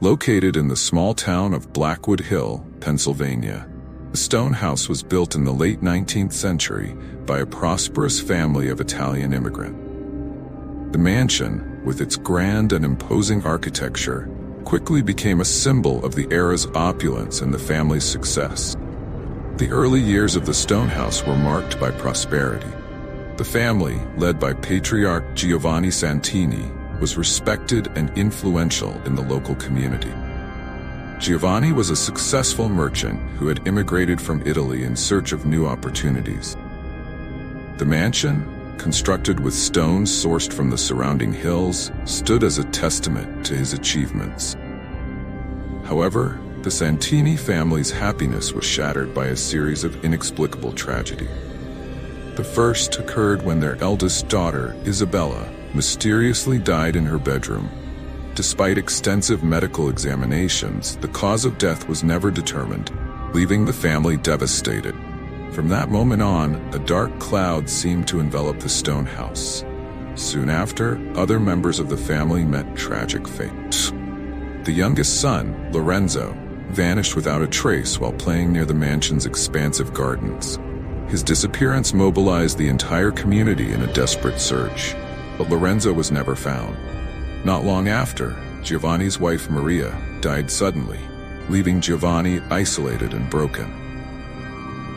Located in the small town of Blackwood Hill, Pennsylvania, the stone house was built in the late 19th century by a prosperous family of Italian immigrants. The mansion, with its grand and imposing architecture, quickly became a symbol of the era's opulence and the family's success. The early years of the stone house were marked by prosperity. The family, led by patriarch Giovanni Santini, was respected and influential in the local community. Giovanni was a successful merchant who had immigrated from Italy in search of new opportunities. The mansion, constructed with stones sourced from the surrounding hills, stood as a testament to his achievements. However, the Santini family's happiness was shattered by a series of inexplicable tragedies. The first occurred when their eldest daughter, Isabella, mysteriously died in her bedroom. Despite extensive medical examinations, the cause of death was never determined, leaving the family devastated. From that moment on, a dark cloud seemed to envelop the stone house. Soon after, other members of the family met tragic fate. The youngest son, Lorenzo, vanished without a trace while playing near the mansion's expansive gardens. His disappearance mobilized the entire community in a desperate search, but Lorenzo was never found. Not long after, Giovanni's wife Maria died suddenly, leaving Giovanni isolated and broken.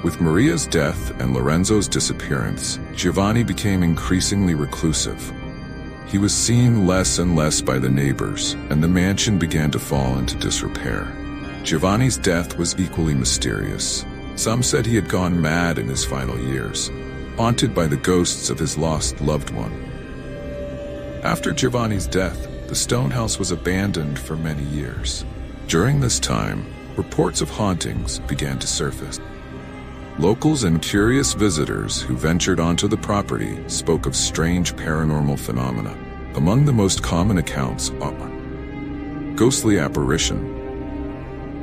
With Maria's death and Lorenzo's disappearance, Giovanni became increasingly reclusive. He was seen less and less by the neighbors, and the mansion began to fall into disrepair. Giovanni's death was equally mysterious. Some said he had gone mad in his final years, haunted by the ghosts of his lost loved one. After Giovanni's death, the stone house was abandoned for many years. During this time, reports of hauntings began to surface. Locals and curious visitors who ventured onto the property spoke of strange paranormal phenomena. Among the most common accounts are ghostly apparition.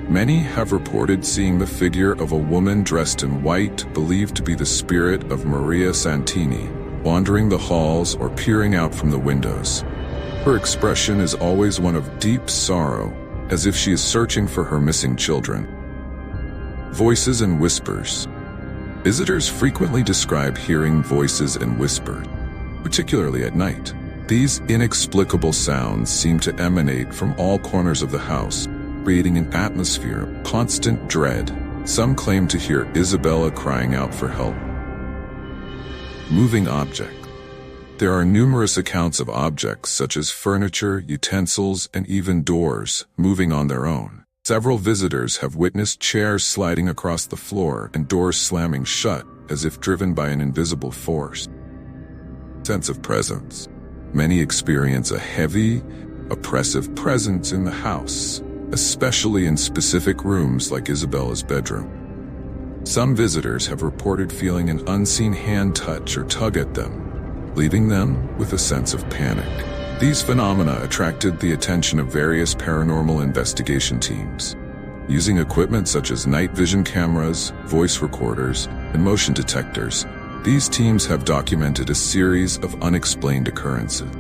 Many have reported seeing the figure of a woman dressed in white, believed to be the spirit of Maria Santini, wandering the halls or peering out from the windows. Her expression is always one of deep sorrow, as if she is searching for her missing children. Voices and whispers. Visitors frequently describe hearing voices and whispers, particularly at night. These inexplicable sounds seem to emanate from all corners of the house, creating an atmosphere of constant dread. Some claim to hear Isabella crying out for help. Moving object. There are numerous accounts of objects such as furniture, utensils, and even doors moving on their own. Several visitors have witnessed chairs sliding across the floor and doors slamming shut as if driven by an invisible force. Sense of presence. Many experience a heavy, oppressive presence in the house, especially in specific rooms like Isabella's bedroom. Some visitors have reported feeling an unseen hand touch or tug at them, leaving them with a sense of panic. These phenomena attracted the attention of various paranormal investigation teams. Using equipment such as night vision cameras, voice recorders, and motion detectors, these teams have documented a series of unexplained occurrences.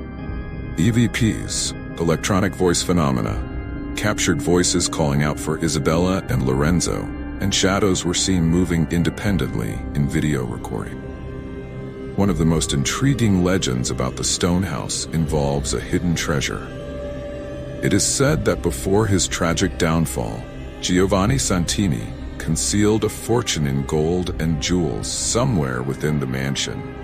EVPs, electronic voice phenomena, captured voices calling out for Isabella and Lorenzo, and shadows were seen moving independently in video recording. One of the most intriguing legends about the stone house involves a hidden treasure. It is said that before his tragic downfall, Giovanni Santini concealed a fortune in gold and jewels somewhere within the mansion.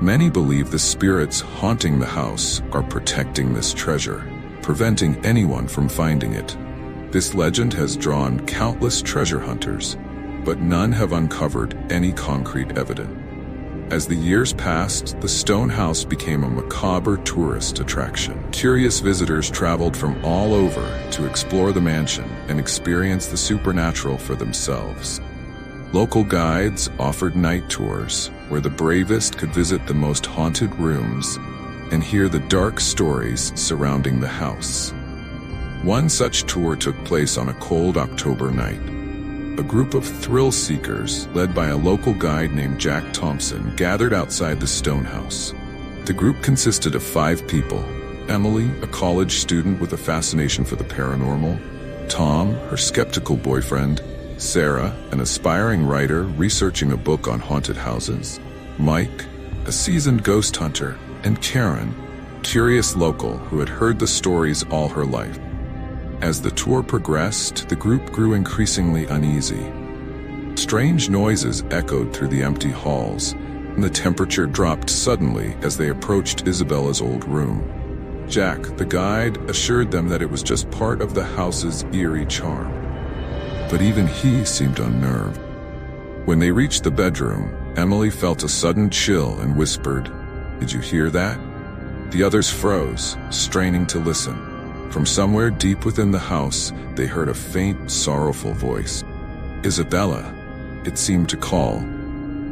Many believe the spirits haunting the house are protecting this treasure, preventing anyone from finding it. This legend has drawn countless treasure hunters, but none have uncovered any concrete evidence. As the years passed, the stone house became a macabre tourist attraction. Curious visitors traveled from all over to explore the mansion and experience the supernatural for themselves. Local guides offered night tours, where the bravest could visit the most haunted rooms and hear the dark stories surrounding the house. One such tour took place on a cold October night. A group of thrill seekers, led by a local guide named Jack Thompson, gathered outside the stone house. The group consisted of 5 people, Emily, a college student with a fascination for the paranormal. Tom, her skeptical boyfriend. Sarah, an aspiring writer researching a book on haunted houses. Mike, a seasoned ghost hunter. And Karen, curious local who had heard the stories all her life. As the tour progressed, the group grew increasingly uneasy. Strange noises echoed through the empty halls, and the temperature dropped suddenly as they approached Isabella's old room. Jack, the guide, assured them that it was just part of the house's eerie charm. But even he seemed unnerved. When they reached the bedroom, Emily felt a sudden chill and whispered, "Did you hear that?" The others froze, straining to listen. From somewhere deep within the house, they heard a faint, sorrowful voice. "Isabella," it seemed to call.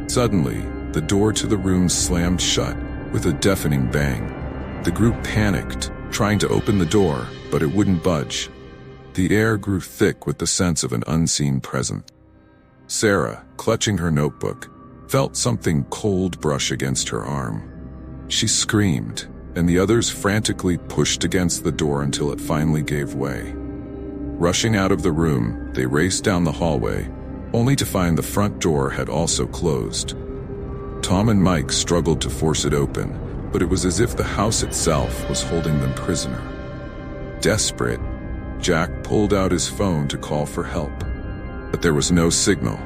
Suddenly, the door to the room slammed shut with a deafening bang. The group panicked, trying to open the door, but it wouldn't budge. The air grew thick with the sense of an unseen presence. Sarah, clutching her notebook, felt something cold brush against her arm. She screamed, and the others frantically pushed against the door until it finally gave way. Rushing out of the room, they raced down the hallway, only to find the front door had also closed. Tom and Mike struggled to force it open, but it was as if the house itself was holding them prisoner. Desperate, Jack pulled out his phone to call for help. But there was no signal.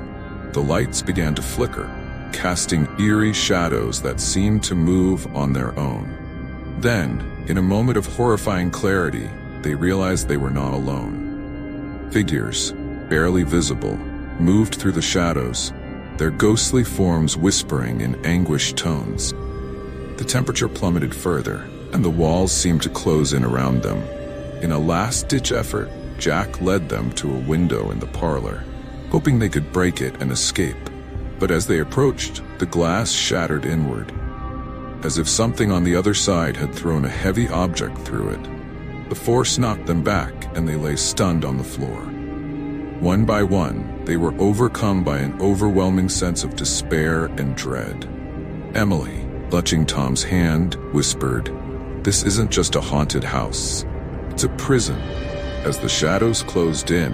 The lights began to flicker, casting eerie shadows that seemed to move on their own. Then, in a moment of horrifying clarity, they realized they were not alone. Figures, barely visible, moved through the shadows, their ghostly forms whispering in anguished tones. The temperature plummeted further, and the walls seemed to close in around them. In a last-ditch effort, Jack led them to a window in the parlor, hoping they could break it and escape. But as they approached, the glass shattered inward, as if something on the other side had thrown a heavy object through it. The force knocked them back, and they lay stunned on the floor. One by one, they were overcome by an overwhelming sense of despair and dread. Emily, clutching Tom's hand, whispered, "This isn't just a haunted house. It's a prison." As the shadows closed in,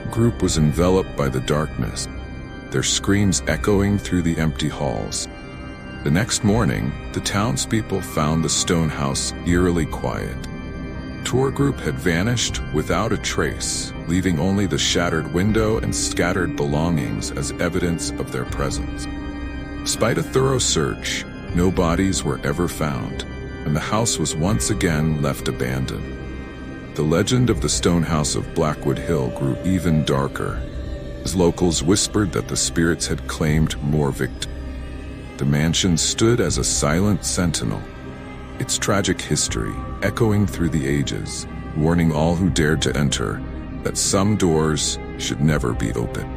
the group was enveloped by the darkness, their screams echoing through the empty halls. The next morning, the townspeople found the stone house eerily quiet. Tour group had vanished without a trace, leaving only the shattered window and scattered belongings as evidence of their presence. Despite a thorough search, no bodies were ever found, and the house was once again left abandoned. The legend of the stone house of Blackwood Hill grew even darker, as locals whispered that the spirits had claimed more victims. The mansion stood as a silent sentinel, its tragic history echoing through the ages, warning all who dared to enter that some doors should never be opened.